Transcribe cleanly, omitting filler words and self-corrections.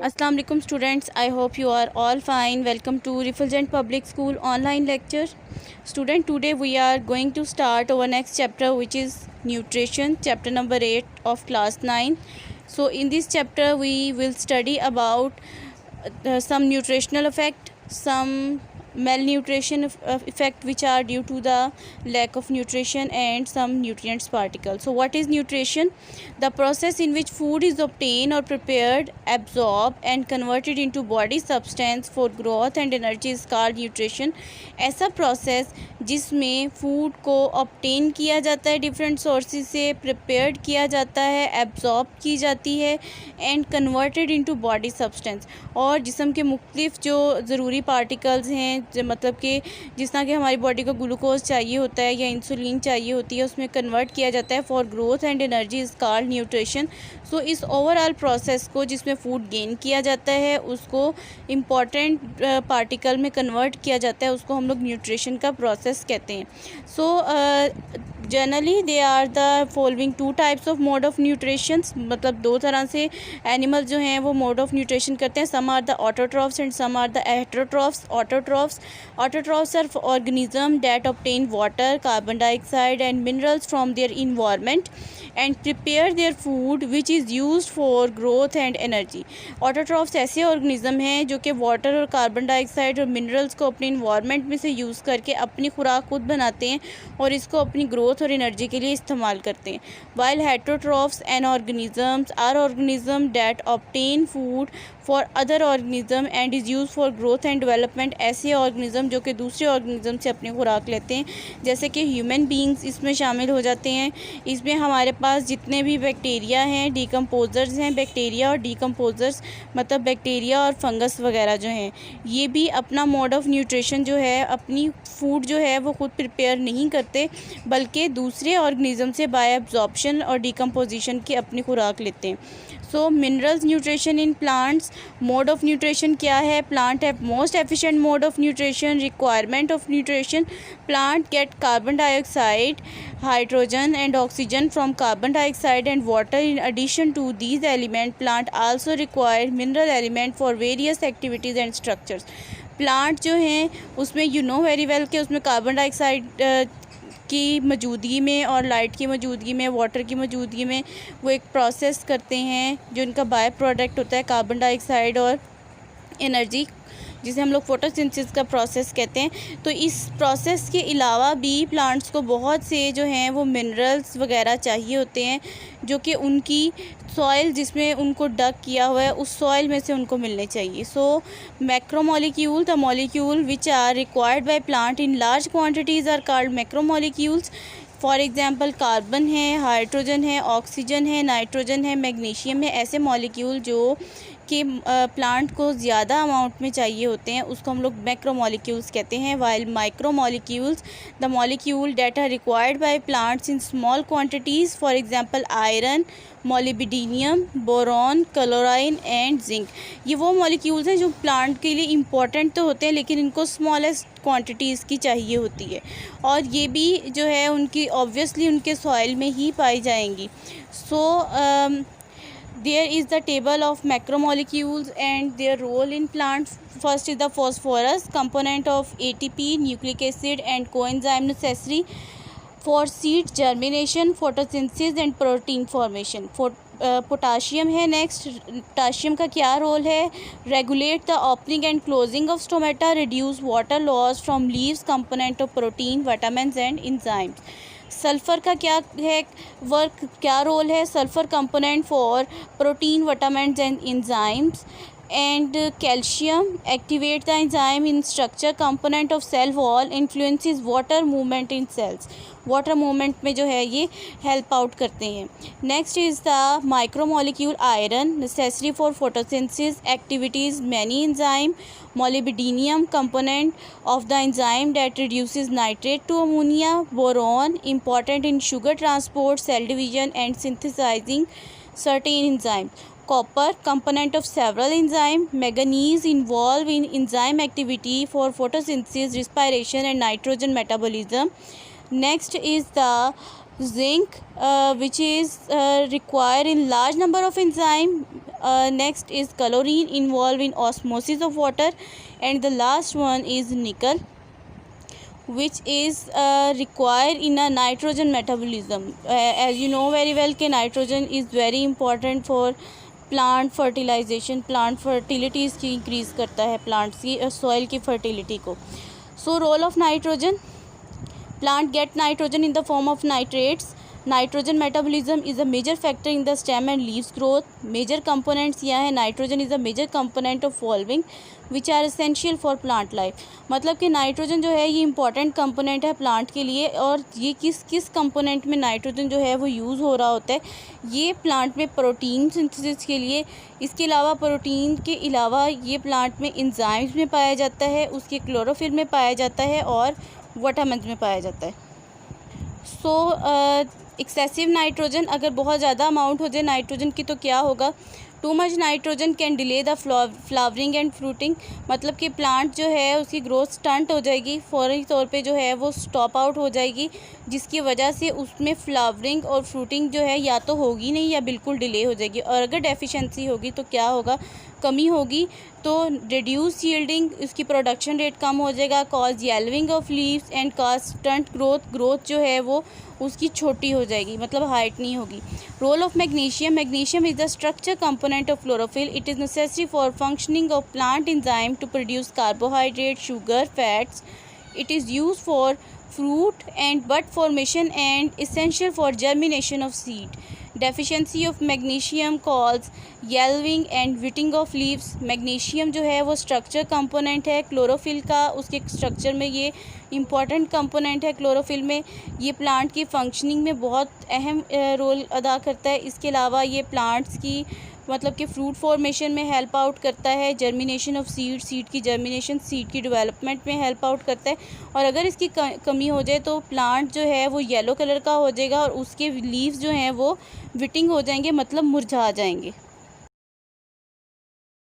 Assalamu alaikum students, I hope you are all fine. Welcome to Refulgent Public School online lecture. Student, today we are going to start our next chapter, which is nutrition, chapter number 8 of class 9. So in this chapter we will study about some nutritional effect, some malnutrition effect which are due to the lack of nutrition, and some nutrients particles. So what is nutrition? The process in which food is obtained or prepared, absorbed and converted into body substance for growth and energy is called nutrition. ऐसा process जिसमें food को obtain किया जाता है different sources से, prepared किया जाता है, एब्जॉर्ब की जाती है and converted into body substance, और जिस्म के मुख्तलिफ जो ज़रूरी पार्टिकल्स हैं, मतलब कि जिस तरह कि हमारी बॉडी को ग्लूकोज चाहिए होता है या इंसुलिन चाहिए होती है, उसमें कन्वर्ट किया जाता है for growth and energy is called nutrition. So इस ओवरऑल प्रोसेस को जिसमें फूड गेन किया जाता है उसको इम्पॉर्टेंट पार्टिकल में कन्वर्ट किया जाता है, उसको हम लोग न्यूट्रिशन का प्रोसेस कहते हैं. So generally they are the following two types of mode of nutrition, मतलब दो तरह से एनिमल जो हैं वो मोड ऑफ न्यूट्रिशन करते हैं. Some are the autotrophs and some are the heterotrophs. Autotrophs are organism that obtain water, carbon dioxide and minerals from their environment and prepare their food which is used for growth and energy. Autotrophs ऐसे organism हैं जो कि water और carbon dioxide और minerals को अपने environment में से यूज़ करके अपनी खुराक खुद बनाते हैं और इसको अपनी ग्रोथ और एनर्जी के लिए इस्तेमाल करते हैं. While heterotrophs and organisms are organism that obtain food for other organism and is use for growth and development. ऐसे ऑर्गेनिज्म जो कि दूसरे ऑर्गेनिज्म से अपनी खुराक लेते हैं, जैसे कि ह्यूमन बींग्स इसमें शामिल हो जाते हैं. इसमें हमारे पास जितने भी बैक्टीरिया हैं, डिकम्पोजर्स हैं, बैक्टीरिया और डिकम्पोजर्स मतलब बैक्टीरिया और फंगस वगैरह जो हैं, ये भी अपना मोड ऑफ न्यूट्रिशन जो है, अपनी फूड जो है वो खुद प्रिपेयर नहीं करते बल्कि दूसरे ऑर्गेनिज्म से बाय एब्जॉर्प्शन और डिकम्पोजिशन की अपनी खुराक लेते हैं. So minerals nutrition in plants. Mode of nutrition क्या है? Plant have most efficient mode of nutrition. Requirement of nutrition. Plant get carbon dioxide, hydrogen and oxygen from carbon dioxide and water. In addition to these elements, plant also require mineral element for various activities and structures. Plant जो हैं उसमें you know very well कि उसमें carbon dioxide की मौजूदगी में और light की मौजूदगी में, वाटर की मौजूदगी में वो एक प्रोसेस करते हैं जो इनका बाय प्रोडक्ट होता है कार्बन डाइऑक्साइड और एनर्जी, जिसे हम लोग फोटोसिंथेसिस का प्रोसेस कहते हैं. तो इस प्रोसेस के अलावा भी प्लांट्स को बहुत से जो हैं वो मिनरल्स वगैरह चाहिए होते हैं जो कि उनकी सॉइल जिसमें उनको डग किया हुआ है उस सॉइल में से उनको मिलने चाहिए. So macromolecule, the molecule which are required by plant in large quantities are called macromolecules. For example carbon है, हाइड्रोजन है, ऑक्सीजन है, नाइट्रोजन है, मैग्नीशियम है. ऐसे मॉलिक्यूल जो कि प्लांट को ज़्यादा अमाउंट में चाहिए होते हैं उसको हम लोग मैक्रोमोलिक्यूल्स कहते हैं. While micromolecules, the molecule that are required by plants in small quantities. For example iron, molybdenum, boron, chlorine and zinc. ये वो मॉलिक्यूल्स हैं जो प्लांट के लिए इम्पॉर्टेंट तो होते हैं लेकिन इनको स्मॉलेस्ट क्वांटिटीज़ की चाहिए होती है, और ये भी जो है उनकी ऑब्वियसली उनके सॉइल में ही पाई जाएंगी. सो there is the table of macromolecules and their role in plants. First is the phosphorus, component of ATP, nucleic acid and coenzyme necessary for seed germination, photosynthesis and protein formation. Potassium है next. Potassium का क्या role है? Regulate the opening and closing of stomata, reduce water loss from leaves, component of protein, vitamins and enzymes. Sulphur का क्या है work, क्या role है? Sulphur component for protein, vitamins and enzymes. And calcium activate the enzyme in structure, component of cell wall, influences water movement in cells. Water movement में जो है ये help out करते हैं. Next is the micromolecule iron, necessary for photosynthesis activities, many enzyme. Molybdenum, component of the enzyme that reduces nitrate to ammonia. Boron, important in sugar transport, cell division and synthesizing certain enzymes. Copper, component of several enzymes. Manganese, involved in enzyme activity for photosynthesis, respiration and nitrogen metabolism. Next is the zinc, which is required in large number of enzyme. Next is chlorine, involved in osmosis of water, and the last one is nickel, which is required in a nitrogen metabolism. As you know very well कि nitrogen is very important for plant fertilization, plant fertility इसकी increase करता है plants की soil की fertility को. So role of nitrogen, plant get nitrogen in the form of nitrates. Nitrogen metabolism is a major factor in the stem and leaves growth. Major components यहाँ है, nitrogen is a major component of following which are essential for plant life. मतलब कि nitrogen जो है ये important component है plant के लिए. और ये किस किस कंपोनेंट में नाइट्रोजन जो है वो यूज़ हो रहा होता है, ये प्लांट में प्रोटीन सिंथेसिस के लिए. इसके अलावा प्रोटीन के अलावा ये प्लांट में एंजाइम्स में पाया जाता है, उसके क्लोरोफिल में पाया जाता है और विटामिन्स में पाया जाता है. सो एक्सेसिव नाइट्रोजन, अगर बहुत ज़्यादा अमाउंट हो जाए नाइट्रोजन की तो क्या होगा. Too much nitrogen can delay the flowering and fruiting. मतलब कि प्लांट जो है उसकी ग्रोथ स्टंट हो जाएगी, फौरी तौर पे जो है वो स्टॉप आउट हो जाएगी, जिसकी वजह से उसमें फ्लावरिंग और फ्रूटिंग जो है या तो होगी नहीं या बिल्कुल डिले हो जाएगी. और अगर डेफिशिएंसी होगी तो क्या होगा, कमी होगी तो रिड्यूस यील्डिंग, उसकी प्रोडक्शन रेट कम हो जाएगा, cause yellowing of leaves and cause stunt growth. Growth जो है वो उसकी छोटी हो जाएगी, मतलब हाइट नहीं होगी. Role of magnesium, magnesium is the structure component of chlorophyll. It is necessary for functioning of plant enzyme to produce carbohydrate, sugar, fats. It is used for fruit and bud formation and essential for germination of seed. Deficiency of magnesium causes yellowing and wilting of leaves. Magnesium जो है वो structure component है chlorophyll का, उसके structure में ये important component है chlorophyll में. ये प्लांट की फंक्शनिंग में बहुत अहम रोल अदा करता है. इसके अलावा ये प्लांट्स की मतलब कि फ्रूट फॉर्मेशन में हेल्प आउट करता है, जर्मिनेशन ऑफ सीड, सीड की जर्मिनेशन, सीड की डेवलपमेंट में हेल्प आउट करता है. और अगर इसकी कमी हो जाए तो प्लांट जो है वो येलो कलर का हो जाएगा और उसके लीव्स जो हैं वो विटिंग हो जाएंगे, मतलब मुरझा जाएंगे.